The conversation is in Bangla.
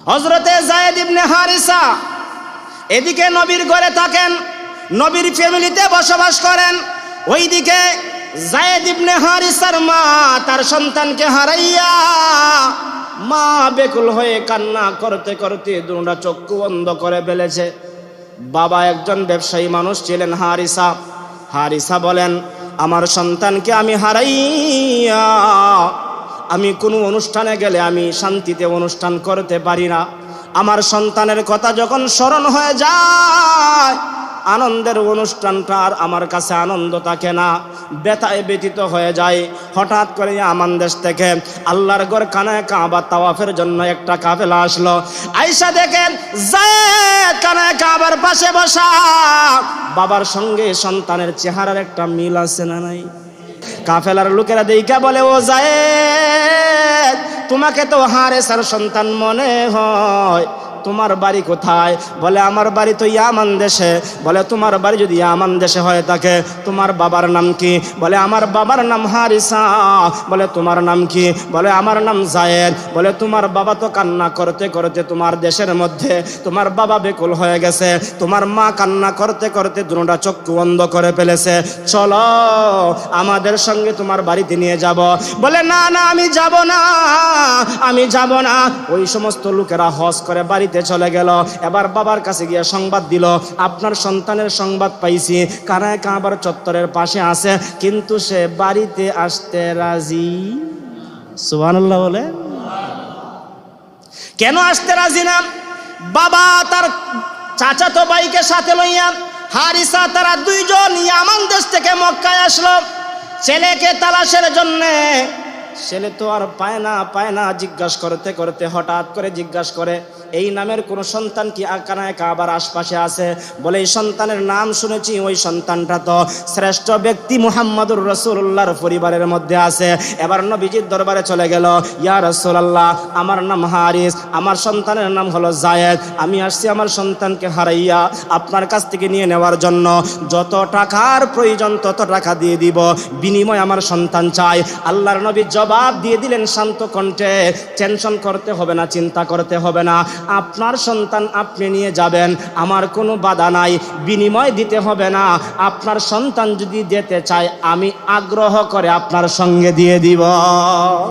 হযরতে যায়েদ ইবনে হারিসা এদিকে নবীর ঘরে থাকেন, নবীর ফ্যামিলিতে বসবাস করেন। ওইদিকে যায়েদ ইবনে হারিসার মা তার সন্তানকে হারাইয়া মা বেকুল হয়ে কান্না করতে করতে দুটা চক্ষু বন্ধ করে ফেলেছে। বাবা একজন ব্যবসায়ী মানুষ ছিলেন হারিসা। হারিসা বলেন, আমার সন্তানকে আমি হারাইয়া আমি কোনো অনুষ্ঠানে গেলে আমি শান্তিতে অনুষ্ঠান করতে পারি না। আমার সন্তানের কথা যখন স্মরণ হয়ে যায়, আনন্দের অনুষ্ঠানটা আর আমার কাছে আনন্দ থাকে না, ব্যথায় ব্যতীত হয়ে যায়। হঠাৎ করে আমান দেশ থেকে আল্লাহর ঘর কানায় কাবা তাওয়াফের জন্য একটা কাফেলা আসলো। আয়েশা দেখেন যায়েদ কানায় কাবার পাশে বসা, বাবার সঙ্গে সন্তানের চেহারার একটা মিল আছে না নাই? কাফেলার লোকেরা দেখা বলে, ও যায়েদ, তোমাকে তো হারেসার সন্তান মনে হয়, তোমার বাড়ি কোথায়? বলে, আমার বাড়ি তো ইয়ামান দেশে। বলে, তোমার বাড়ি যদি ইয়ামান দেশে হয়ে থাকে তোমার বাবার নাম কি? বলে, আমার বাবার নাম হারিসা। বলে, তোমার নাম কি? বলে, আমার নাম যায়েদ। বলে, তোমার বাবা তো কান্না করতে করতে তোমার দেশের মধ্যে তোমার বাবা বেকুল হয়ে গেছে, তোমার মা কান্না করতে করতে দুটা চক্ষু বন্ধ করে ফেলেছে, চলো আমাদের সঙ্গে তোমার বাড়িতে নিয়ে যাব। বলে, না না, আমি যাব না, আমি যাব না। ওই সমস্ত লোকেরা হজ করে বাড়িতে চলে গেল। এবার বাবার কাছে গিয়ে সংবাদ দিল, আপনার সন্তানের সংবাদ পাইছি, কানায় কাবার চত্বরের পাশে আছে, কিন্তু সে বাড়িতে আসতে রাজি। সুবহানাল্লাহ বলে। কেন আসতে রাজি না? বাবা তার চাচাতো ভাইকে সাথে লইয়া হারিসা তারা দুইজন ইয়ামান দেশ থেকে মক্কায় আসলো ছেলেকে তালাশের জন্যে। ছেলে তো আর পায় না জিজ্ঞাসা করতে করতে হঠাৎ করে জিজ্ঞাসা করে, এই নামের কোন সন্তান কি কানায় কাবার আশপাশে আছে? বলে, এই সন্তানের নাম শুনেছি, ওই সন্তানটা তো শ্রেষ্ঠ ব্যক্তি মুহাম্মদুর রাসূলুল্লাহর পরিবারের মধ্যে আছে। এবার নবীজির দরবারে চলে গেল, ইয়া রাসূলুল্লাহ, আমার নাম হারিস, আমার সন্তানের নাম হলো যায়েদ, আমি আসছি আমার সন্তানকে হারাইয়া আপনার কাছ থেকে নিয়ে নেওয়ার জন্য, যত টাকার প্রয়োজন তত টাকা দিয়ে দিব, বিনিময় আমার সন্তান চাই। আল্লাহর নবী জবাব দিয়ে দিলেন শান্ত কণ্ঠে, টেনশন করতে হবে না, চিন্তা করতে হবে না, আপনার সন্তান আপনি নিয়ে যাবেন, আমার কোনো বাধা নাই, বিনিময় দিতে হবে না। আপনার সন্তান যদি যেতে চায় আমি আগ্রহ করে আপনার সঙ্গে দিয়ে দিব।